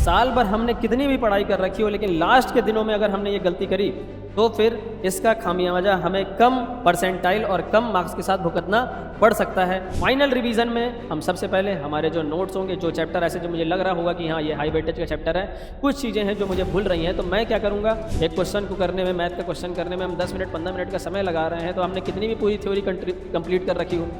साल भर हमने कितनी भी पढ़ाई कर रखी हो, लेकिन लास्ट के दिनों में अगर हमने ये गलती करी तो फिर इसका खामियाजा हमें कम परसेंटाइल और कम मार्क्स के साथ भुगतना पड़ सकता है। फाइनल रिवीजन में हम सबसे पहले हमारे जो नोट्स होंगे, जो चैप्टर ऐसे जो मुझे लग रहा होगा कि हाँ ये हाई वेटेज का चैप्टर है, कुछ चीज़ें हैं जो मुझे भूल रही हैं, तो मैं क्या करूँगा, एक क्वेश्चन को करने में, मैथ का क्वेश्चन करने में हम 10 मिनट 15 मिनट का समय लगा रहे हैं, तो हमने कितनी भी पूरी थ्योरी कंप्लीट कर रखी हो,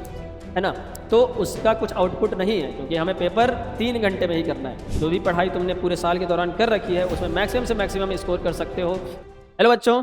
है ना, तो उसका कुछ आउटपुट नहीं है, क्योंकि हमें पेपर 3 घंटे में ही करना है। जो भी पढ़ाई तुमने पूरे साल के दौरान कर रखी है उसमें मैक्सिमम से मैक्सिमम स्कोर कर सकते हो। हेलो बच्चों,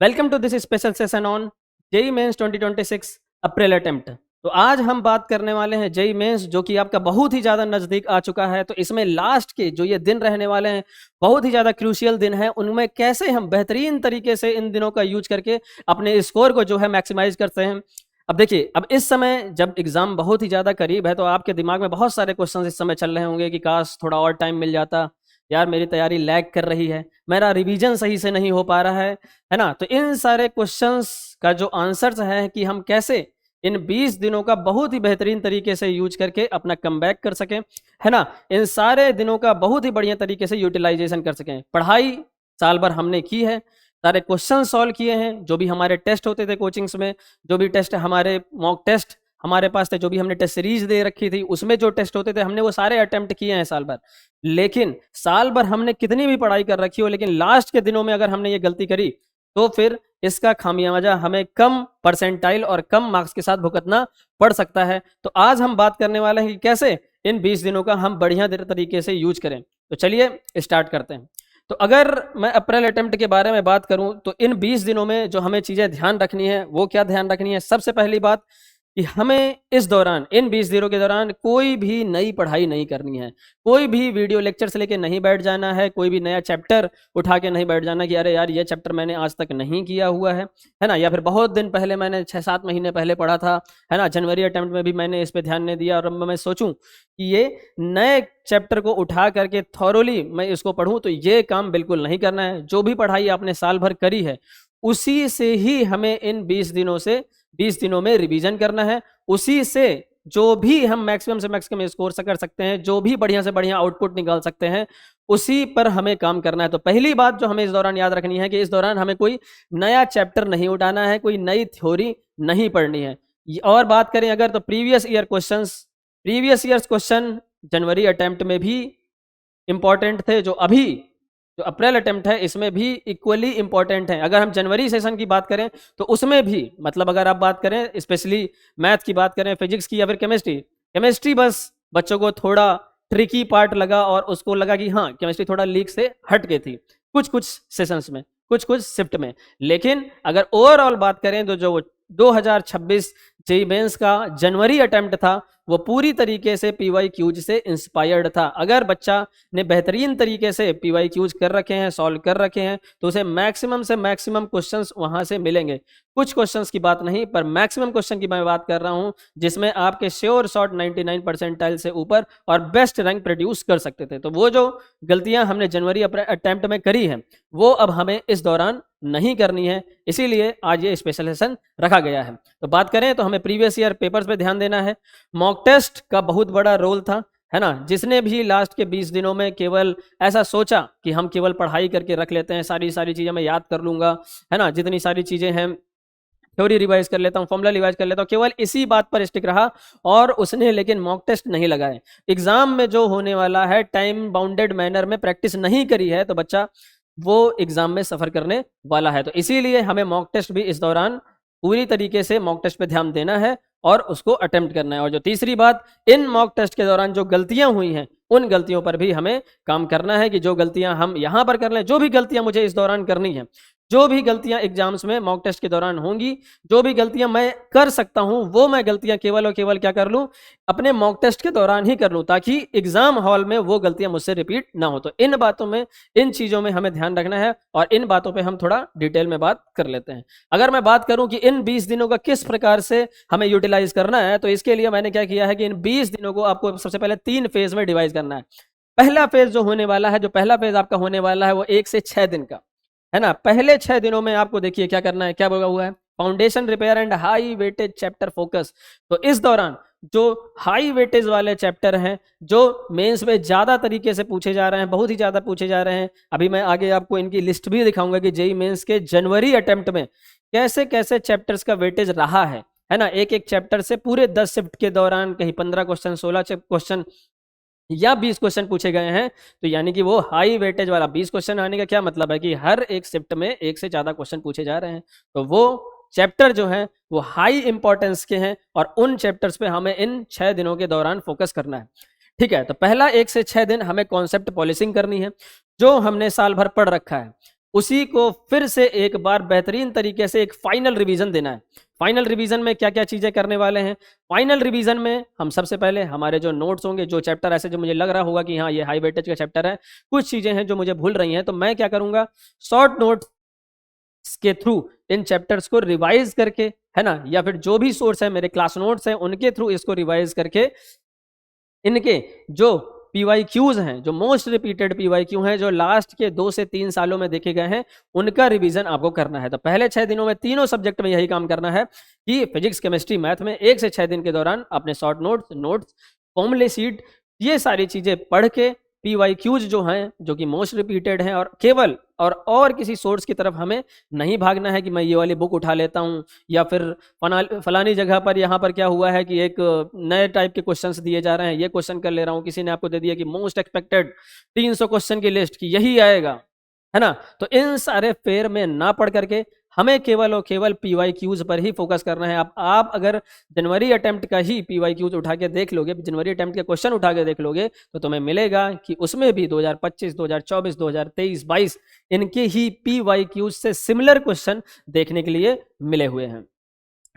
welcome to this special session on JEE mains 2026 April attempt. तो आज हम बात करने वाले हैं जेईई मेंस, जो कि आपका बहुत ही ज़्यादा नज़दीक आ चुका है। तो इसमें लास्ट के जो ये दिन रहने वाले हैं, बहुत ही ज़्यादा क्रूशियल दिन है, उनमें कैसे हम बेहतरीन तरीके से इन दिनों का यूज करके अपने स्कोर को जो है मैक्सिमाइज करते हैं। अब देखिए, अब इस समय जब एग्जाम बहुत ही ज़्यादा करीब है, तो आपके दिमाग में बहुत सारे क्वेश्चंस इस समय चल रहे होंगे कि काश थोड़ा और टाइम मिल जाता, यार मेरी तैयारी लैग कर रही है, मेरा रिवीजन सही से नहीं हो पा रहा है ना। तो इन सारे क्वेश्चंस का जो आंसर्स है कि हम कैसे इन 20 दिनों का बहुत ही बेहतरीन तरीके से यूज करके अपना कमबैक कर सकें, है ना, इन सारे दिनों का बहुत ही बढ़िया तरीके से यूटिलाइजेशन कर सकें। पढ़ाई साल भर हमने की है, सारे क्वेश्चन सॉल्व किए हैं, जो भी हमारे टेस्ट होते थे कोचिंग्स में, जो भी टेस्ट हमारे मॉक टेस्ट हमारे पास थे, जो भी हमने टेस्ट सीरीज दे रखी थी उसमें जो टेस्ट होते थे, हमने वो सारे अटेम्प्ट किए हैं साल भर। लेकिन साल भर हमने कितनी भी पढ़ाई कर रखी हो, लेकिन लास्ट के दिनों में अगर हमने ये गलती करी तो फिर इसका खामियाजा हमें कम परसेंटाइल और कम मार्क्स के साथ भुगतना पड़ सकता है। तो आज हम बात करने वाले हैं कि कैसे इन 20 दिनों का हम बढ़िया तरीके से यूज करें। तो चलिए स्टार्ट करते हैं। तो अगर मैं अप्रैल अटेम्प्ट के बारे में बात करूं, तो इन 20 दिनों में जो हमें चीज़ें ध्यान रखनी है वो क्या ध्यान रखनी है। सबसे पहली बात कि हमें इस दौरान, इन 20 दिनों के दौरान कोई भी नई पढ़ाई नहीं करनी है, कोई भी वीडियो लेक्चर से लेके नहीं बैठ जाना है, कोई भी नया चैप्टर उठा के नहीं बैठ जाना कि अरे यार ये चैप्टर मैंने आज तक नहीं किया हुआ है ना, या फिर बहुत दिन पहले मैंने 6-7 महीने पहले पढ़ा था, है ना, जनवरी अटेम्प्ट में भी मैंने इस पर ध्यान नहीं दिया, और अब मैं सोचूं कि ये नए चैप्टर को उठा करके थॉरोली मैं इसको पढ़ूं, तो ये काम बिल्कुल नहीं करना है। जो भी पढ़ाई आपने साल भर करी है उसी से ही हमें इन 20 दिनों में रिवीजन करना है, उसी से जो भी हम मैक्सिमम से मैक्सिमम स्कोर कर सकते हैं, जो भी बढ़िया से बढ़िया आउटपुट निकाल सकते हैं, उसी पर हमें काम करना है। तो पहली बात जो हमें इस दौरान याद रखनी है कि इस दौरान हमें कोई नया चैप्टर नहीं उठाना है, कोई नई थ्योरी नहीं पढ़नी है। और बात करें अगर, तो प्रीवियस ईयर्स क्वेश्चन जनवरी अटेम्प्ट में भी इंपॉर्टेंट थे, जो अभी जो अप्रैल अटेम्प्ट है इसमें भी इक्वली इंपॉर्टेंट है। अगर हम जनवरी सेशन की बात करें तो उसमें भी, मतलब अगर आप बात करें स्पेशली मैथ की बात करें, फिजिक्स की या फिर केमिस्ट्री बस बच्चों को थोड़ा ट्रिकी पार्ट लगा, और उसको लगा कि हाँ केमिस्ट्री थोड़ा लीक से हट गई थी कुछ सेशंस में, कुछ शिफ्ट में। लेकिन अगर ओवरऑल बात करें तो जो 2026 जेईई मेंस का जनवरी अटेम्प्ट था वो पूरी तरीके से पीवाईक्यूज से इंस्पायर्ड था। अगर बच्चा ने बेहतरीन तरीके से पीवाईक्यूज कर रखे हैं, सॉल्व कर रखे हैं, तो उसे मैक्सिमम से मैक्सिमम क्वेश्चंस वहां से मिलेंगे। कुछ क्वेश्चंस की बात नहीं, पर मैक्सिमम क्वेश्चन की मैं बात कर रहा हूं, जिसमें आपके श्योर शॉट 99 परसेंटाइल से ऊपर और बेस्ट रैंक प्रोड्यूस कर सकते थे। तो वो जो गलतियां हमने जनवरी अटेम्प्ट में करी है वो अब हमें इस दौरान नहीं करनी है, इसीलिए आज ये स्पेशल सेशन रखा गया है। तो बात करें तो हमें प्रीवियस ईयर पेपर्स पे ध्यान देना है। मॉक टेस्ट का बहुत बड़ा रोल था, है ना, जिसने भी लास्ट के 20 दिनों में केवल ऐसा सोचा कि हम केवल पढ़ाई करके रख लेते हैं, सारी चीजें मैं याद कर लूंगा, है ना, जितनी सारी चीजें हैं थ्योरी रिवाइज कर लेता हूँ, फॉर्मूला रिवाइज कर लेता हूँ, केवल इसी बात पर स्टिक रहा और उसने लेकिन मॉक टेस्ट नहीं लगाए। एग्जाम में जो होने वाला है टाइम बाउंडेड मैनर में प्रैक्टिस नहीं करी है, तो बच्चा वो एग्जाम में सफर करने वाला है। तो इसीलिए हमें मॉक टेस्ट भी इस दौरान पूरी तरीके से मॉक टेस्ट पे ध्यान देना है और उसको अटेम्प्ट करना है। और जो तीसरी बात, इन मॉक टेस्ट के दौरान जो गलतियां हुई हैं उन गलतियों पर भी हमें काम करना है, कि जो गलतियां हम यहां पर कर लें, जो भी गलतियां मुझे इस दौरान करनी है, जो भी गलतियां एग्जाम्स में मॉक टेस्ट के दौरान होंगी, जो भी गलतियां मैं कर सकता हूं, वो मैं गलतियां केवल और केवल क्या कर लूं, अपने मॉक टेस्ट के दौरान ही कर लूं, ताकि एग्जाम हॉल में वो गलतियां मुझसे रिपीट ना हो। तो इन बातों में, इन चीजों में हमें ध्यान रखना है और इन बातों पर हम थोड़ा डिटेल में बात कर लेते हैं। अगर मैं बात करूं कि इन 20 दिनों का किस प्रकार से हमें यूटिलाइज करना है, तो इसके लिए मैंने क्या किया है कि इन 20 दिनों को आपको सबसे पहले 3 फेज में डिवाइड करना है। पहला फेज जो होने वाला है, जो पहला फेज आपका होने वाला है वो 1 से 6 दिन का, है ना। पहले 6 दिनों में आपको देखिए क्या करना है, क्या बोला हुआ है, foundation repair and high weightage chapter focus. तो इस दौरान जो हाई वेटेज वाले चैप्टर हैं, जो मेंस में ज़्यादा तरीके से पूछे जा रहे हैं, बहुत ही ज़्यादा पूछे जा रहे हैं। अभी मैं आगे आपको इनकी लिस्ट भी दिखाऊंगा कि जेईई मेंस के जनवरी अटेम्प्ट में कैसे कैसे चैप्टर्स का वेटेज रहा है ना। एक एक चैप्टर से पूरे 10 शिफ्ट के दौरान कहीं 15 क्वेश्चन, 16 क्वेश्चन या 20 क्वेश्चन पूछे गए हैं। तो यानी कि वो हाई वेटेज वाला 20 क्वेश्चन आने का क्या मतलब है कि हर एक शिफ्ट में एक से ज्यादा क्वेश्चन पूछे जा रहे हैं। तो वो चैप्टर जो है वो हाई इंपॉर्टेंस के हैं और उन चैप्टर्स पे हमें इन 6 दिनों के दौरान फोकस करना है। ठीक है, तो पहला 1 से 6 दिन हमें कॉन्सेप्ट पॉलिशिंग करनी है, जो हमने साल भर पढ़ रखा है उसी को फिर से एक बार बेहतरीन तरीके से एक फाइनल रिवीजन देना है। फाइनल रिवीजन में क्या क्या चीजें करने वाले हैं? फाइनल रिवीजन में हम सबसे पहले हमारे जो नोट्स होंगे, जो चैप्टर ऐसे जो मुझे लग रहा होगा कि हाँ ये हाई वेटेज का चैप्टर है, कुछ चीजें हैं जो मुझे भूल रही हैं, तो मैं क्या करूंगा, शॉर्ट नोट्स के थ्रू इन चैप्टर्स को रिवाइज करके, है ना, या फिर जो भी सोर्स है मेरे क्लास नोट्स हैं उनके थ्रू इसको रिवाइज करके इनके जो PYQs हैं, जो मोस्ट रिपीटेड PYQ हैं, जो लास्ट के 2 से 3 सालों में देखे गए हैं, उनका रिवीजन आपको करना है। तो पहले 6 दिनों में तीनों सब्जेक्ट में यही काम करना है कि फिजिक्स, केमिस्ट्री, मैथ में 1 से 6 दिन के दौरान अपने शॉर्ट नोट्स, फॉर्मूले शीट, ये सारी चीजें पढ़ के PYQs जो हैं, जो कि मोस्ट रिपीटेड हैं, और केवल और किसी सोर्स की तरफ हमें नहीं भागना है कि मैं ये वाली बुक उठा लेता हूं या फिर फलानी जगह पर यहाँ पर क्या हुआ है कि एक नए टाइप के क्वेश्चंस दिए जा रहे हैं, ये क्वेश्चन कर ले रहा हूँ, किसी ने आपको दे दिया कि मोस्ट एक्सपेक्टेड 300 क्वेश्चन की लिस्ट की यही आएगा, है ना। तो इन सारे फेर में ना पढ़ करके हमें केवल और केवल PYQs पर ही फोकस करना है। आप अगर जनवरी अटेम्प्ट का ही PYQs उठा के देख लोगे, जनवरी अटेम्प्ट के क्वेश्चन उठा के देख लोगे, तो तुम्हें मिलेगा कि उसमें भी 2025, 2024, 2023, 22 इनके ही PYQs से सिमिलर क्वेश्चन देखने के लिए मिले हुए हैं।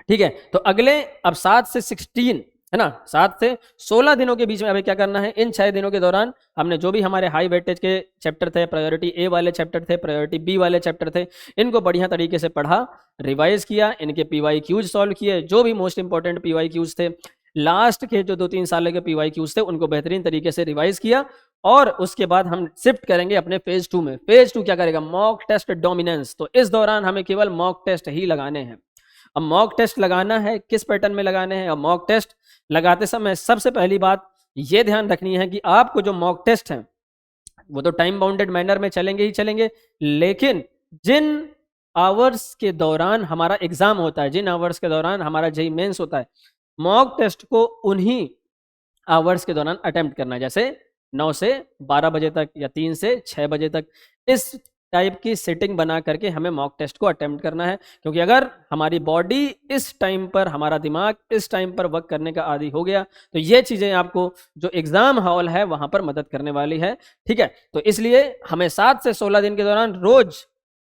ठीक है, तो अगले अब 7 से 16, है ना, 7 से 16 दिनों के बीच में अभी क्या करना है, इन 6 दिनों के दौरान हमने जो भी हमारे हाई वेटेज के चैप्टर थे, प्रायोरिटी A वाले चैप्टर थे, प्रायोरिटी B वाले चैप्टर थे, इनको बढ़िया तरीके से पढ़ा, रिवाइज किया, इनके PYQs सॉल्व किए, जो भी मोस्ट इंपॉर्टेंट PYQs थे, लास्ट के जो 2-3 साल के PYQs थे उनको बेहतरीन तरीके से रिवाइज किया। और उसके बाद हम शिफ्ट करेंगे अपने फेज 2 में। फेज 2 क्या करेगा, मॉक टेस्ट डोमिनेंस। तो इस दौरान हमें केवल मॉक टेस्ट ही लगाने हैं। अब मॉक टेस्ट लगाना है, किस पैटर्न में लगाने हैं? अब मॉक टेस्ट लगाते समय सबसे पहली बात ये ध्यान रखनी है कि आपको जो मॉक टेस्ट हैं वो तो टाइम बाउंडेड मैनर में चलेंगे ही चलेंगे, लेकिन जिन आवर्स के दौरान हमारा एग्जाम होता है, जिन आवर्स के दौरान हमारा जेईई मेंस होता है, मॉक टेस्ट को उन्हीं आवर्स के दौरान अटेम्प्ट करना है, जैसे 9 से 12 बजे तक या 3 से 6 बजे तक। इस टाइप की सेटिंग बना करके हमें मॉक टेस्ट को अटेम्प्ट करना है, क्योंकि अगर हमारी बॉडी इस टाइम पर, हमारा दिमाग इस टाइम पर वर्क करने का आदी हो गया, तो ये चीज़ें आपको जो एग्जाम हॉल है वहां पर मदद करने वाली है। ठीक है, तो इसलिए हमें 7 से 16 दिन के दौरान रोज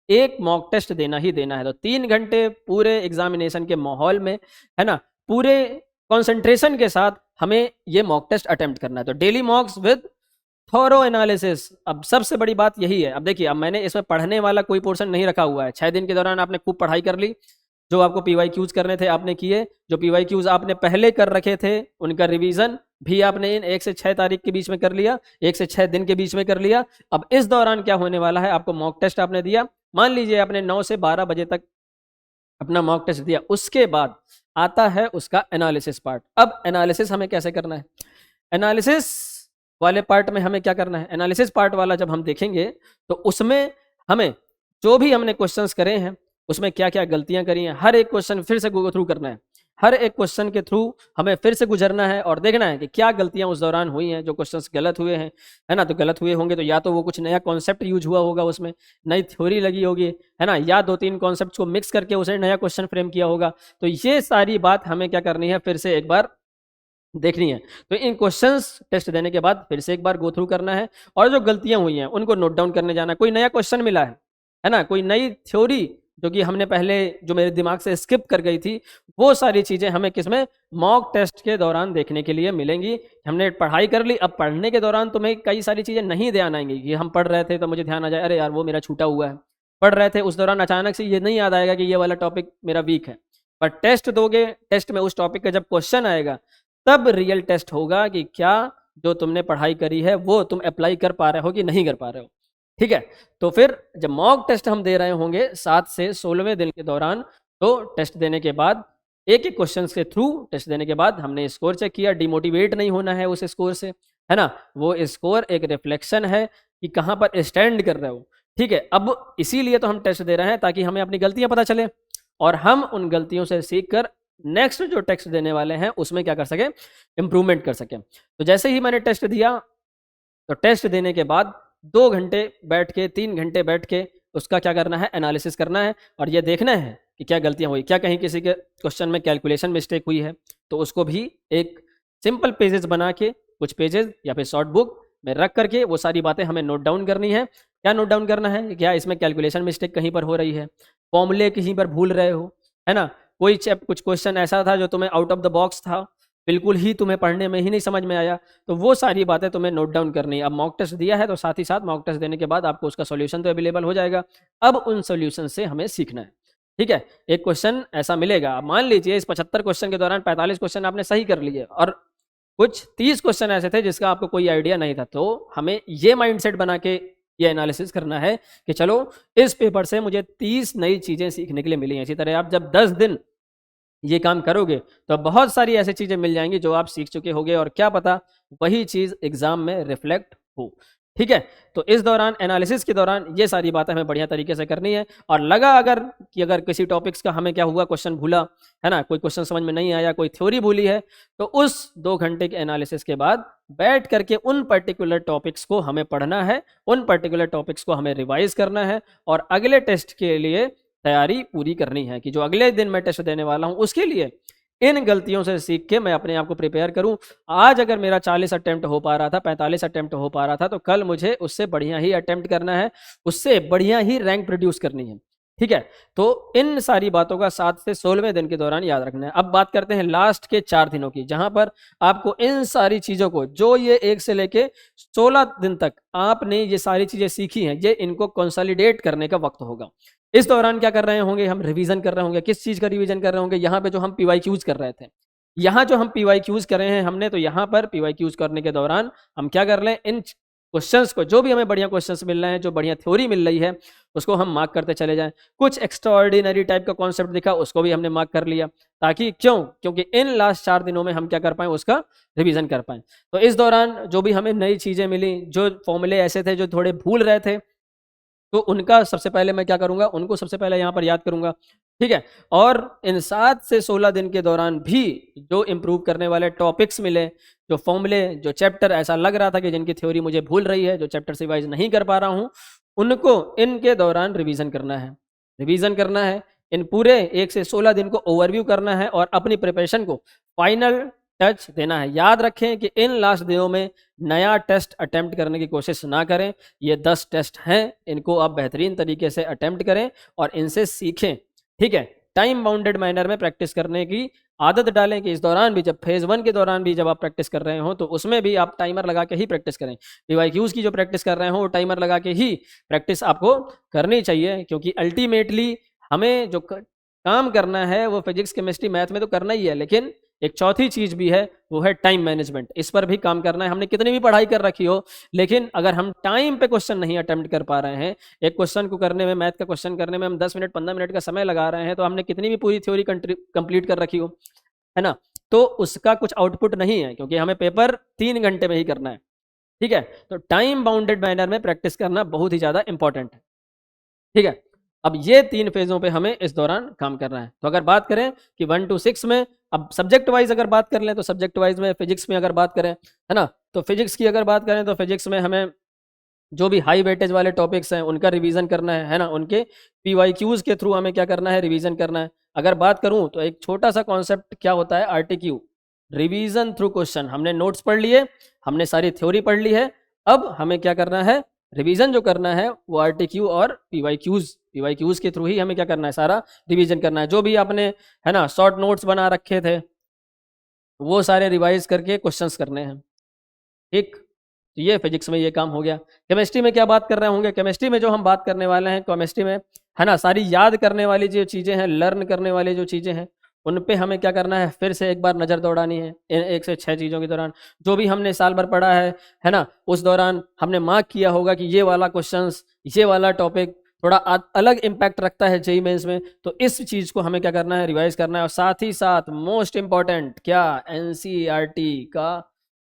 एक मॉक टेस्ट देना ही देना है। तो 3 घंटे पूरे एग्जामिनेशन के माहौल में, है ना, पूरे कंसंट्रेशन के साथ हमें ये मॉक टेस्ट अटेम्प्ट करना है। तो डेली मॉक्स विद थॉरो एनालिसिस। अब सबसे बड़ी बात यही है, अब देखिए, अब मैंने इसमें पढ़ने वाला कोई पोर्शन नहीं रखा हुआ है। 6 दिन के दौरान आपने खूब पढ़ाई कर ली, जो आपको PYQs करने थे आपने किए, जो PYQs आपने पहले कर रखे थे उनका रिवीजन भी आपने इन 1 से 6 तारीख के बीच में कर लिया, 1 से 6 दिन के बीच में कर लिया। अब इस दौरान क्या होने वाला है, आपको मॉक टेस्ट आपने दिया, मान लीजिए आपने 9 से 12 बजे तक अपना मॉक टेस्ट दिया, उसके बाद आता है उसका एनालिसिस पार्ट। अब एनालिसिस हमें कैसे करना है, एनालिसिस वाले पार्ट में हमें क्या करना है, एनालिसिस पार्ट वाला जब हम देखेंगे तो उसमें हमें जो भी हमने क्वेश्चंस करे हैं उसमें क्या क्या गलतियां करी हैं, हर एक क्वेश्चन फिर से गो थ्रू करना है, हर एक क्वेश्चन के थ्रू हमें फिर से गुजरना है और देखना है कि क्या गलतियां उस दौरान हुई हैं, जो क्वेश्चंस गलत हुए हैं, है ना। तो गलत हुए होंगे तो या तो वो कुछ नया कॉन्सेप्ट यूज हुआ होगा, उसमें नई थ्योरी लगी होगी, है ना, या 2-3 कॉन्सेप्ट को मिक्स करके उसे नया क्वेश्चन फ्रेम किया होगा। तो ये सारी बात हमें क्या करनी है, फिर से एक बार देखनी है। तो इन क्वेश्चंस टेस्ट देने के बाद फिर से एक बार गो थ्रू करना है और जो गलतियां हुई हैं उनको नोट डाउन करने जाना है। कोई नया क्वेश्चन मिला है ना, कोई नई थ्योरी जो कि हमने पहले जो मेरे दिमाग से स्किप कर गई थी, वो सारी चीजें हमें किसमें, मॉक टेस्ट के दौरान देखने के लिए मिलेंगी। हमने पढ़ाई कर ली, अब पढ़ने के दौरान तुम्हें कई सारी चीजें नहीं ध्यान आएंगी कि हम पढ़ रहे थे तो मुझे ध्यान आ जाए, अरे यार वो मेरा छूटा हुआ है, पढ़ रहे थे उस दौरान अचानक से ये नहीं याद आएगा कि ये वाला टॉपिक मेरा वीक है। पर टेस्ट दोगे, टेस्ट में उस टॉपिक का जब क्वेश्चन आएगा तब रियल टेस्ट होगा कि क्या जो तुमने पढ़ाई करी है वो तुम अप्लाई कर पा रहे हो कि नहीं कर पा रहे हो। ठीक है, तो फिर जब मॉक टेस्ट हम दे रहे होंगे 7 से 16वें दिन के दौरान, तो टेस्ट देने के बाद एक एक क्वेश्चन के थ्रू टेस्ट देने के बाद हमने स्कोर चेक किया। डिमोटिवेट नहीं होना है उस स्कोर से, है ना। वो स्कोर एक रिफ्लेक्शन है कि कहाँ पर स्टैंड कर रहे हो, ठीक है। अब इसीलिए तो हम टेस्ट दे रहे हैं, ताकि हमें अपनी गलतियां पता चले और हम उन गलतियों से सीख कर नेक्स्ट जो टेस्ट देने वाले हैं उसमें क्या कर सके, इंप्रूवमेंट कर सके। तो जैसे ही मैंने टेस्ट दिया, तो टेस्ट देने के बाद 2 घंटे बैठ के, 3 घंटे बैठ के उसका क्या करना है, एनालिसिस करना है और ये देखना है कि क्या गलतियां हुई, क्या कहीं किसी के क्वेश्चन में कैलकुलेशन मिस्टेक हुई है, तो उसको भी एक सिंपल पेजेस बना के, कुछ पेजेस या फिर शॉर्ट बुक में रख करके वो सारी बातें हमें नोट डाउन करनी है। क्या नोट डाउन करना है, क्या इसमें कैलकुलेशन मिस्टेक कहीं पर हो रही है, फॉर्मूले कहीं पर भूल रहे हो, है ना। कोई कुछ क्वेश्चन ऐसा था जो तुम्हें आउट ऑफ द बॉक्स था, बिल्कुल ही तुम्हें पढ़ने में ही नहीं समझ में आया, तो वो सारी बातें तुम्हें नोट डाउन करनी है। अब मॉक टेस्ट दिया है तो साथ ही साथ मॉक टेस्ट देने के बाद आपको उसका सॉल्यूशन तो अवेलेबल हो जाएगा। अब उन सॉल्यूशन से हमें सीखना है, ठीक है। एक क्वेश्चन ऐसा मिलेगा, मान लीजिए इस 75 क्वेश्चन के दौरान 45 क्वेश्चन आपने सही कर लिए और कुछ 30 क्वेश्चन ऐसे थे जिसका आपको कोई आइडिया नहीं था, तो हमें ये माइंडसेट बना के ये एनालिसिस करना है कि चलो इस पेपर से मुझे 30 नई चीज़ें सीखने के लिए मिली हैं। इसी तरह आप जब 10 दिन ये काम करोगे तो बहुत सारी ऐसी चीज़ें मिल जाएंगी जो आप सीख चुके होंगे और क्या पता वही चीज़ एग्जाम में रिफ्लेक्ट हो, ठीक है। तो इस दौरान, एनालिसिस के दौरान ये सारी बातें हमें बढ़िया तरीके से करनी है। और लगा अगर किसी टॉपिक्स का हमें क्या हुआ, क्वेश्चन भूला है ना, कोई क्वेश्चन समझ में नहीं आया, कोई थ्योरी भूली है, तो उस 2 घंटे के एनालिसिस के बाद बैठ करके उन पर्टिकुलर टॉपिक्स को हमें पढ़ना है, उन पर्टिकुलर टॉपिक्स को हमें रिवाइज करना है और अगले टेस्ट के लिए तैयारी पूरी करनी है कि जो अगले दिन मैं टेस्ट देने वाला हूं उसके लिए इन गलतियों से सीख के मैं अपने आप को प्रिपेयर करूं। आज अगर मेरा 40 अटेम्प्ट हो पा रहा था, 45 अटेम्प्ट हो पा रहा था, तो कल मुझे उससे बढ़िया ही अटेम्प्ट करना है, उससे बढ़िया ही रैंक प्रोड्यूस करनी है, ठीक है। तो इन सारी बातों का 7 से 16वें दिन के दौरान याद रखना है। अब बात करते हैं लास्ट के 4 दिनों की, जहां पर आपको इन सारी चीजों को, जो ये 1 से लेके 16 दिन तक आपने ये सारी चीजें सीखी हैं, ये इनको कंसोलिडेट करने का वक्त होगा। इस दौरान क्या कर रहे होंगे, हम रिवीजन कर रहे होंगे। किस चीज का रिवीजन कर रहे होंगे, यहाँ पे जो हम पीवाईक्यूज कर रहे थे, यहाँ जो हम पीवाईक्यूज कर रहे हैं हमने, तो यहाँ पर पीवाईक्यूज करने के दौरान हम क्या कर रहे हैं, इन क्वेश्चंस को, जो भी हमें बढ़िया क्वेश्चंस मिल रहे हैं, जो बढ़िया थ्योरी मिल रही है, उसको हम मार्क करते चले जाएं। कुछ एक्स्ट्रा ऑर्डिनरी टाइप का कॉन्सेप्ट दिखा, उसको भी हमने मार्क कर लिया, ताकि क्योंकि इन लास्ट 4 दिनों में हम क्या कर पाए, उसका रिवीजन कर पाए। तो इस दौरान जो भी हमें नई चीजें मिली, जो फॉर्मूले ऐसे थे जो थोड़े भूल रहे थे, तो उनका सबसे पहले मैं क्या करूंगा, उनको सबसे पहले यहाँ पर याद करूंगा, ठीक है। और इन 7 से 16 दिन के दौरान भी जो इम्प्रूव करने वाले टॉपिक्स मिले, जो फॉर्मूले, जो चैप्टर ऐसा लग रहा था कि जिनकी थ्योरी मुझे भूल रही है, जो चैप्टर से वाइज नहीं कर पा रहा हूँ, उनको इनके दौरान रिवीजन करना है। रिवीजन करना है, इन पूरे 1 से 16 दिन को ओवरव्यू करना है और अपनी प्रिपरेशन को फाइनल टच देना है। याद रखें कि इन लास्ट दिनों में नया टेस्ट अटेम्प्ट करने की कोशिश ना करें। ये 10 टेस्ट हैं, इनको आप बेहतरीन तरीके से अटेम्प्ट करें और इनसे सीखें, ठीक है। टाइम बाउंडेड मैनर में प्रैक्टिस करने की आदत डालें कि इस दौरान भी, जब फेज 1 के दौरान भी जब आप प्रैक्टिस कर रहे हो, तो उसमें भी आप टाइमर लगा के ही प्रैक्टिस करें। पीवाईक्यूज की जो प्रैक्टिस कर रहे हो, टाइमर लगा के ही प्रैक्टिस आपको करनी चाहिए, क्योंकि अल्टीमेटली हमें जो काम करना है वो फिजिक्स, केमिस्ट्री, मैथ में तो करना ही है, लेकिन एक चौथी चीज भी है, वो है टाइम मैनेजमेंट। इस पर भी काम करना है। हमने कितनी भी पढ़ाई कर रखी हो, लेकिन अगर हम टाइम पे क्वेश्चन नहीं अटेम्प्ट कर पा रहे हैं, एक क्वेश्चन को करने में, मैथ का क्वेश्चन करने में हम 10 मिनट 15 मिनट का समय लगा रहे हैं, तो हमने कितनी भी पूरी थ्योरी कंप्लीट कर रखी हो, है ना, तो उसका कुछ आउटपुट नहीं है, क्योंकि हमें पेपर 3 घंटे में ही करना है, ठीक है। तो टाइम बाउंडेड मैनर में प्रैक्टिस करना बहुत ही ज्यादा इंपॉर्टेंट है, ठीक है। अब ये 3 फेजों पे हमें इस दौरान काम करना है। तो अगर बात करें कि 1 to 6 में, अब सब्जेक्ट वाइज अगर बात कर लें, तो सब्जेक्ट वाइज में फिजिक्स में अगर बात करें, है ना, तो फिजिक्स की अगर बात करें, तो फिजिक्स में हमें जो भी हाई वेटेज वाले टॉपिक्स हैं उनका रिवीजन करना है ना, उनके पीवाईक्यूज के थ्रू हमें क्या करना है, रिवीजन करना है। अगर बात करूं तो एक छोटा सा कॉन्सेप्ट क्या होता है, आरटीक्यू, रिवीजन थ्रू क्वेश्चन। हमने नोट्स पढ़ लिए, हमने सारी थ्योरी पढ़ ली है, अब हमें क्या करना है, रिवीजन जो करना है वो आरटीक्यू और पीवाईक्यूज के थ्रू ही हमें क्या करना है, सारा रिवीजन करना है। जो भी आपने, है ना, शॉर्ट नोट्स बना रखे थे, वो सारे रिवाइज करके क्वेश्चंस करने हैं, ठीक। तो ये फिजिक्स में ये काम हो गया। केमिस्ट्री में क्या बात कर रहे होंगे, केमिस्ट्री में जो हम बात करने वाले हैं, केमिस्ट्री में, है ना, सारी याद करने वाली जो चीज़ें हैं, लर्न करने वाली जो चीज़ें हैं, उन पे हमें क्या करना है, फिर से एक बार नज़र दौड़ानी है। इन 1 से 6 चीज़ों के दौरान जो भी हमने साल भर पढ़ा है ना, उस दौरान हमने मार्क किया होगा कि ये वाला क्वेश्चंस, ये वाला टॉपिक थोड़ा अलग इम्पैक्ट रखता है जेईई मेंस में। तो इस चीज़ को हमें क्या करना है, रिवाइज करना है। और साथ ही साथ मोस्ट इम्पॉर्टेंट क्या, एनसीईआरटी का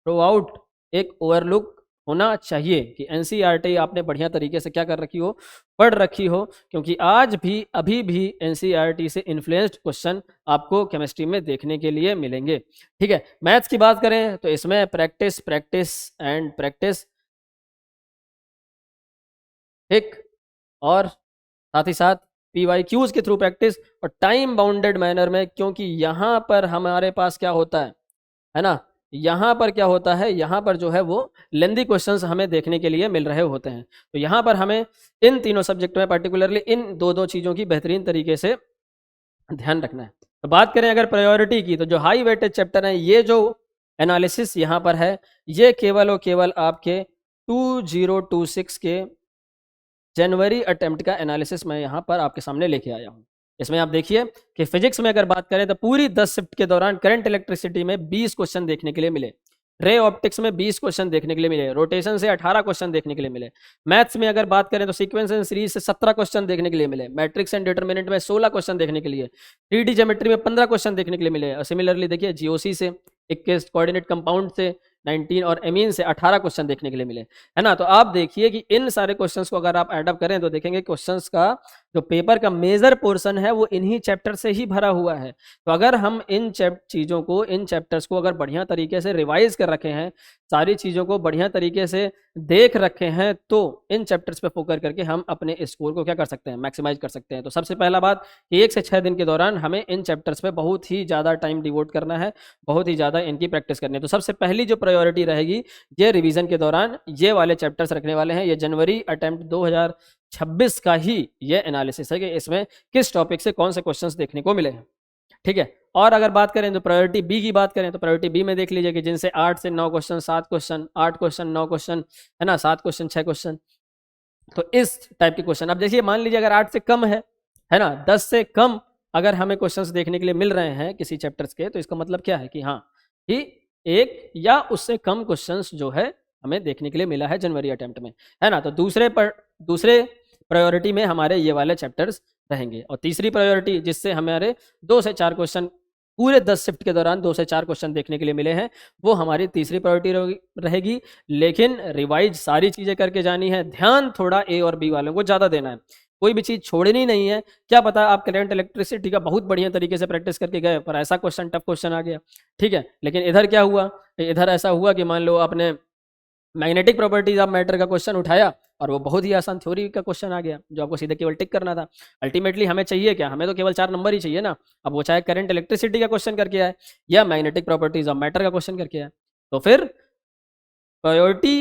थ्रू आउट एक ओवरलुक होना चाहिए कि एनसीईआरटी आपने बढ़िया तरीके से क्या कर रखी हो, पढ़ रखी हो, क्योंकि आज भी अभी भी एनसीईआरटी से इन्फ्लुएंस्ड क्वेश्चन आपको केमिस्ट्री में देखने के लिए मिलेंगे। ठीक है, मैथ्स की बात करें तो इसमें प्रैक्टिस प्रैक्टिस एंड प्रैक्टिस, ठीक, और साथ ही साथ PYQs के थ्रू प्रैक्टिस और टाइम बाउंडेड मैनर में, क्योंकि यहाँ पर हमारे पास क्या होता है ना, यहाँ पर क्या होता है, यहाँ पर जो है वो लेंदी क्वेश्चंस हमें देखने के लिए मिल रहे होते हैं। तो यहाँ पर हमें इन तीनों सब्जेक्ट में पर्टिकुलरली इन दो चीज़ों की बेहतरीन तरीके से ध्यान रखना है। तो बात करें अगर प्रायोरिटी की, तो जो हाई वेटेज चैप्टर है, ये जो एनालिसिस यहाँ पर है, ये केवल और केवल आपके 2026 के जनवरी अटेम्प्ट का एनालिसिस मैं यहाँ पर आपके सामने लेके आया हूँ। इसमें आप देखिए कि फिजिक्स में अगर बात करें तो पूरी 10 शिफ्ट के दौरान करंट इलेक्ट्रिसिटी में 20 क्वेश्चन देखने के लिए मिले, रे ऑप्टिक्स में 20 क्वेश्चन देखने के लिए मिले, रोटेशन से 18 क्वेश्चन देखने के लिए मिले, मैथ्स में अगर बात करें तो सीक्वेंस एंड सीरीज से 17 क्वेश्चन देखने के लिए मिले, मैट्रिक्स एंड डिटरमिनेंट में 16 क्वेश्चन देखने के लिए, 3D ज्योमेट्री में 15 क्वेश्चन देखने के लिए मिले, और सिमिलरली देखिए जीओसी से 21, कोऑर्डिनेट कंपाउंड से 19 और एमीन से 18 क्वेश्चन देखने के लिए मिले, है ना। तो आप देखिए कि इन सारे क्वेश्चंस को अगर आप एडअप करें तो देखेंगे क्वेश्चंस का जो पेपर का मेजर पोर्शन है वो इन्हीं चैप्टर से ही भरा हुआ है। तो अगर हम इन चीज़ों को, इन चैप्टर्स को अगर बढ़िया तरीके से रिवाइज कर रखे हैं, सारी चीज़ों को बढ़िया तरीके से देख रखे हैं, तो इन चैप्टर्स पे फोकस करके हम अपने स्कोर को क्या कर सकते हैं, मैक्सिमाइज कर सकते हैं। तो सबसे पहला बात कि 1 से 6 दिन के दौरान हमें इन चैप्टर्स पे बहुत ही ज़्यादा टाइम डिवोट करना है, बहुत ही ज़्यादा इनकी प्रैक्टिस करनी है। तो सबसे पहली जो प्रायोरिटी रहेगी, ये रिवीजन के दौरान ये वाले चैप्टर्स रखने वाले हैं। ये जनवरी अटेम्प्ट 2026 का ही ये एनालिसिस है कि इसमें किस टॉपिक से कौन से क्वेश्चंस देखने को मिले हैं। ठीक है, और अगर बात करें तो प्रायोरिटी बी की बात करें तो प्रायोरिटी बी में देख लीजिए कि जिनसे 8 से 9 क्वेश्चन, 7 क्वेश्चन, 8 क्वेश्चन, 9 क्वेश्चन, है ना, 7 क्वेश्चन, 6 क्वेश्चन, तो इस टाइप के क्वेश्चन। अब देखिए मान लीजिए अगर 8 से कम है ना, 10 से कम अगर हमें क्वेश्चंस देखने के लिए मिल रहे हैं किसी चैप्टर्स के, तो इसका मतलब क्या है कि हाँ, कि एक या उससे कम क्वेश्चंस जो है हमें देखने के लिए मिला है जनवरी अटेम्प्ट में, है ना। तो दूसरे प्रायोरिटी में हमारे ये वाले चैप्टर्स रहेंगे। और तीसरी प्रायोरिटी जिससे हमारे 2 से 4 क्वेश्चन पूरे 10 शिफ्ट के दौरान 2 से 4 क्वेश्चन देखने के लिए मिले हैं, वो हमारी तीसरी प्रायोरिटी रहेगी। लेकिन रिवाइज सारी चीज़ें करके जानी है, ध्यान थोड़ा ए और बी वालों को ज़्यादा देना है, कोई भी चीज़ छोड़नी नहीं है। क्या पता आप करंट इलेक्ट्रिसिटी का बहुत बढ़िया तरीके से प्रैक्टिस करके गए पर ऐसा क्वेश्चन, टफ क्वेश्चन आ गया, ठीक है, लेकिन इधर क्या हुआ, इधर ऐसा हुआ कि मान लो आपने मैग्नेटिक प्रॉपर्टीज ऑफ मैटर का क्वेश्चन उठाया और वो बहुत ही आसान थ्योरी का क्वेश्चन आ गया जो आपको सीधे केवल टिक करना था। अल्टीमेटली हमें चाहिए क्या, हमें तो केवल 4 नंबर ही चाहिए ना। अब वो चाहे करंट इलेक्ट्रिसिटी का क्वेश्चन करके आए या मैग्नेटिक प्रॉपर्टीज ऑफ मैटर का क्वेश्चन करके आए, तो फिर प्रायोरिटी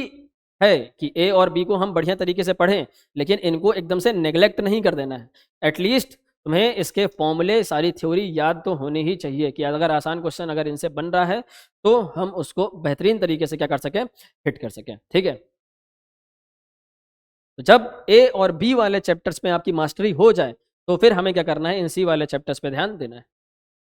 है कि ए और बी को हम बढ़िया तरीके से पढ़ें, लेकिन इनको एकदम से नेग्लेक्ट नहीं कर देना है। एटलीस्ट तुम्हें इसके फॉर्मूले, सारी थ्योरी याद तो होनी ही चाहिए कि अगर आसान क्वेश्चन अगर इनसे बन रहा है तो हम उसको बेहतरीन तरीके से क्या कर सकें, हिट कर सकें। ठीक है, तो जब ए और बी वाले चैप्टर्स में आपकी मास्टरी हो जाए तो फिर हमें क्या करना है, इन सी वाले चैप्टर्स पे ध्यान देना है।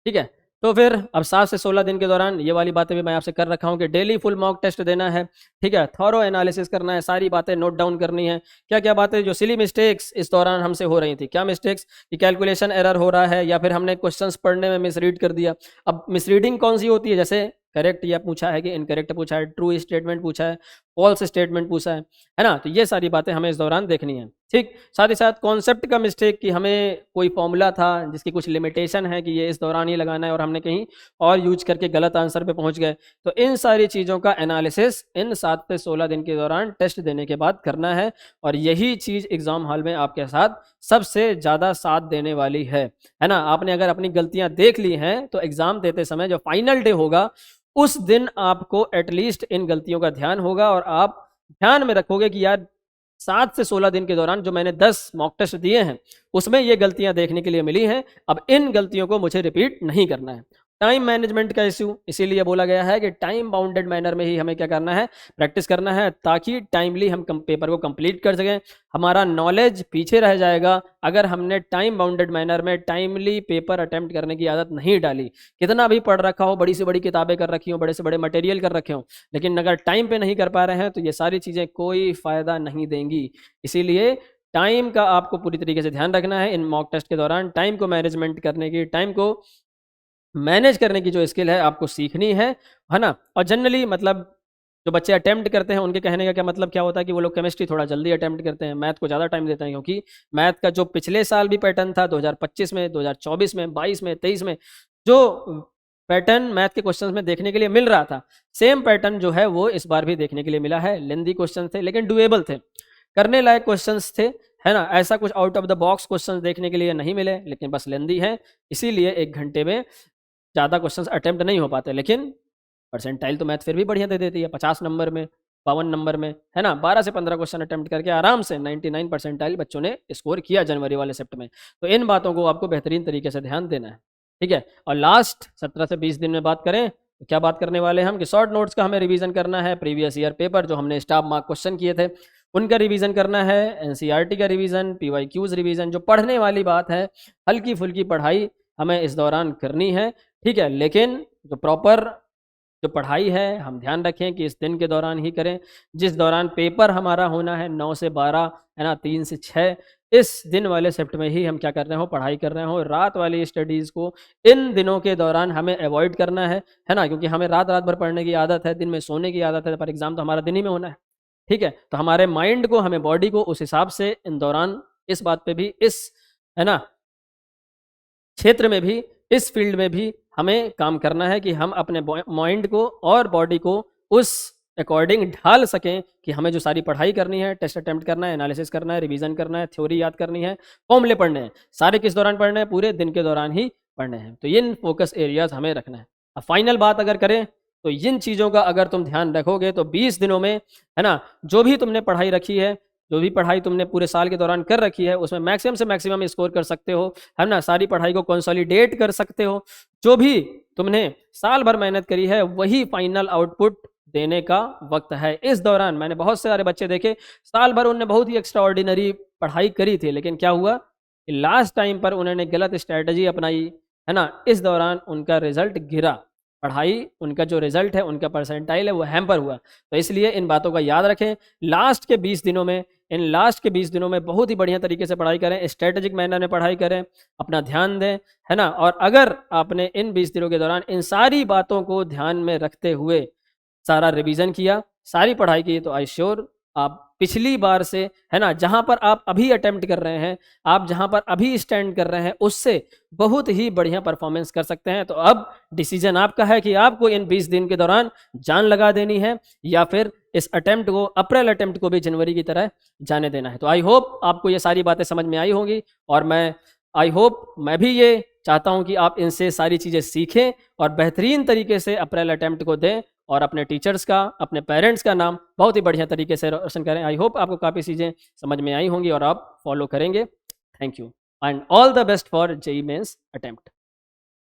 ठीक है, तो फिर अब 7 से 16 दिन के दौरान ये वाली बातें भी मैं आपसे कर रखा हूँ कि डेली फुल मॉक टेस्ट देना है। ठीक है, थॉरो एनालिसिस करना है, सारी बातें नोट डाउन करनी है, क्या क्या बातें जो सिली मिस्टेक्स इस दौरान हमसे हो रही थी, क्या मिस्टेक्स कि कैलकुलेशन एरर हो रहा है या फिर हमने क्वेश्चंस पढ़ने में मिसरीड कर दिया। अब मिसरीडिंग कौन सी होती है, जैसे करेक्ट या पूछा है कि इनकरेक्ट पूछा है, ट्रू स्टेटमेंट पूछा है, फॉल्स स्टेटमेंट पूछा है ना। तो ये सारी बातें हमें इस दौरान देखनी है। ठीक, साथ ही साथ कॉन्सेप्ट का मिस्टेक कि हमें कोई फॉर्मूला था जिसकी कुछ लिमिटेशन है कि ये इस दौरान ही लगाना है और हमने कहीं और यूज करके गलत आंसर पे पहुंच गए, तो इन सारी चीज़ों का एनालिसिस इन 7 से 16 दिन के दौरान टेस्ट देने के बाद करना है। और यही चीज़ एग्जाम हॉल में आपके साथ सबसे ज़्यादा साथ देने वाली है ना। आपने अगर अपनी गलतियां देख ली हैं तो एग्जाम देते समय जो फाइनल डे होगा उस दिन आपको एटलीस्ट इन गलतियों का ध्यान होगा और आप ध्यान में रखोगे कि यार 7 से 16 दिन के दौरान जो मैंने 10 मॉक टेस्ट दिए हैं उसमें ये गलतियां देखने के लिए मिली हैं, अब इन गलतियों को मुझे रिपीट नहीं करना है। टाइम मैनेजमेंट का इश्यू, इसीलिए बोला गया है कि टाइम बाउंडेड मैनर में ही हमें क्या करना है, प्रैक्टिस करना है, ताकि टाइमली हम पेपर को कंप्लीट कर सकें। हमारा नॉलेज पीछे रह जाएगा अगर हमने टाइम बाउंडेड मैनर में टाइमली पेपर अटेम्प्ट करने की आदत नहीं डाली। कितना भी पढ़ रखा हो, बड़ी से बड़ी किताबें कर रखी हो, बड़े से बड़े मटेरियल कर रखे हो, लेकिन अगर टाइम पे नहीं कर पा रहे हैं तो ये सारी चीज़ें कोई फ़ायदा नहीं देंगी। इसीलिए टाइम का आपको पूरी तरीके से ध्यान रखना है इन मॉक टेस्ट के दौरान। टाइम को मैनेजमेंट करने की, टाइम को मैनेज करने की जो स्किल है आपको सीखनी है ना। और जनरली मतलब जो बच्चे अटेम्प्ट करते हैं उनके कहने का क्या मतलब क्या होता है कि वो लोग केमिस्ट्री थोड़ा जल्दी अटेम्प्ट करते हैं, मैथ को ज़्यादा टाइम देते हैं, क्योंकि मैथ का जो पिछले साल भी पैटर्न था 2025 में, 2024 में, 22 में, 23 में जो पैटर्न मैथ के क्वेश्चंस में देखने के लिए मिल रहा था, सेम पैटर्न जो है वो इस बार भी देखने के लिए मिला है। लेंदी क्वेश्चन थे लेकिन डुएबल थे, करने लायक क्वेश्चंस थे, है ना। ऐसा कुछ out of the box questions देखने के लिए नहीं मिले, लेकिन बस लेंदी है, इसीलिए 1 घंटे में ज़्यादा क्वेश्चंस अटेम्प्ट नहीं हो पाते। लेकिन परसेंटाइल तो मैथ फिर भी बढ़िया दे देती है, 50 नंबर में, 52 नंबर में, है ना। 12 से 15 क्वेश्चन अटेम्प्ट करके आराम से 99 परसेंटाइल बच्चों ने स्कोर किया जनवरी वाले शिफ्ट में। तो इन बातों को आपको बेहतरीन तरीके से ध्यान देना है, ठीक है। और लास्ट 17 से 20 दिन में बात करें तो क्या बात करने वाले हैं हम कि शॉर्ट नोट्स का हमें रिवीजन करना है, प्रीवियस ईयर पेपर जो हमने स्टाफ मार्क क्वेश्चन किए थे उनका रिवीजन करना है, एनसीईआरटी का रिवीजन, पीवाईक्यूज रिवीजन, जो पढ़ने वाली बात है, हल्की फुल्की पढ़ाई हमें इस दौरान करनी है, ठीक है। लेकिन जो प्रॉपर जो पढ़ाई है हम ध्यान रखें कि इस दिन के दौरान ही करें, जिस दौरान पेपर हमारा होना है 9 से 12, है ना, 3 से 6, इस दिन वाले शिफ्ट में ही हम क्या कर रहे हो, पढ़ाई कर रहे हो। रात वाली स्टडीज़ को इन दिनों के दौरान हमें अवॉइड करना है ना, क्योंकि हमें रात रात भर पढ़ने की आदत है, दिन में सोने की आदत है, पर एग्ज़ाम तो हमारा दिन ही में होना है, ठीक है। तो हमारे माइंड को, हमें बॉडी को उस हिसाब से इन दौरान इस बात पे भी, इस, है ना, क्षेत्र में भी, इस फील्ड में भी हमें काम करना है कि हम अपने माइंड को और बॉडी को उस अकॉर्डिंग ढाल सकें कि हमें जो सारी पढ़ाई करनी है, टेस्ट अटेम्प्ट करना है, एनालिसिस करना है, रिवीजन करना है, थ्योरी याद करनी है, फॉर्मूले पढ़ने हैं, सारे किस दौरान पढ़ने हैं, पूरे दिन के दौरान ही पढ़ने हैं। तो इन फोकस एरियाज हमें रखना है। अब फाइनल बात अगर करें तो इन चीज़ों का अगर तुम ध्यान रखोगे तो 20 दिनों में, है ना, जो भी तुमने पढ़ाई रखी है, जो भी पढ़ाई तुमने पूरे साल के दौरान कर रखी है, उसमें मैक्सिमम से मैक्सिमम स्कोर कर सकते हो, है ना। सारी पढ़ाई को कंसोलिडेट कर सकते हो। जो भी तुमने साल भर मेहनत करी है वही फाइनल आउटपुट देने का वक्त है। इस दौरान मैंने बहुत सारे बच्चे देखे, साल भर उन्होंने बहुत ही एक्स्ट्रा ऑर्डिनरी पढ़ाई करी थी, लेकिन क्या हुआ कि लास्ट टाइम पर उन्होंने गलत स्ट्रैटेजी अपनाई, है ना। इस दौरान उनका रिजल्ट गिरा, पढ़ाई, उनका जो रिजल्ट है, उनका परसेंटाइल है, वो हैम्पर हुआ। तो इसलिए इन बातों का याद रखें। लास्ट के 20 दिनों में, इन लास्ट के 20 दिनों में बहुत ही बढ़िया तरीके से पढ़ाई करें, स्ट्रेटेजिक मैनर में पढ़ाई करें, अपना ध्यान दें, है ना। और अगर आपने इन 20 दिनों के दौरान इन सारी बातों को ध्यान में रखते हुए सारा रिवीजन किया, सारी पढ़ाई की, तो आई श्योर आप पिछली बार से, है ना, जहां पर आप अभी अटेम्प्ट कर रहे हैं, आप जहां पर अभी स्टैंड कर रहे हैं, उससे बहुत ही बढ़िया परफॉर्मेंस कर सकते हैं। तो अब डिसीजन आपका है कि आपको इन 20 दिन के दौरान जान लगा देनी है या फिर इस अटेम्प्ट को, अप्रैल अटेम्प्ट को भी जनवरी की तरह जाने देना है। तो आई होप आपको ये सारी बातें समझ में आई होंगी, और मैं भी ये चाहता हूं कि आप इनसे सारी चीज़ें सीखें और बेहतरीन तरीके से अप्रैल अटेम्प्ट को दें और अपने टीचर्स का, अपने पेरेंट्स का नाम बहुत ही बढ़िया तरीके से रोशन करें। आई होप आपको काफ़ी चीज़ें समझ में आई होंगी और आप फॉलो करेंगे। Thank you and all the best for JEE mains attempt.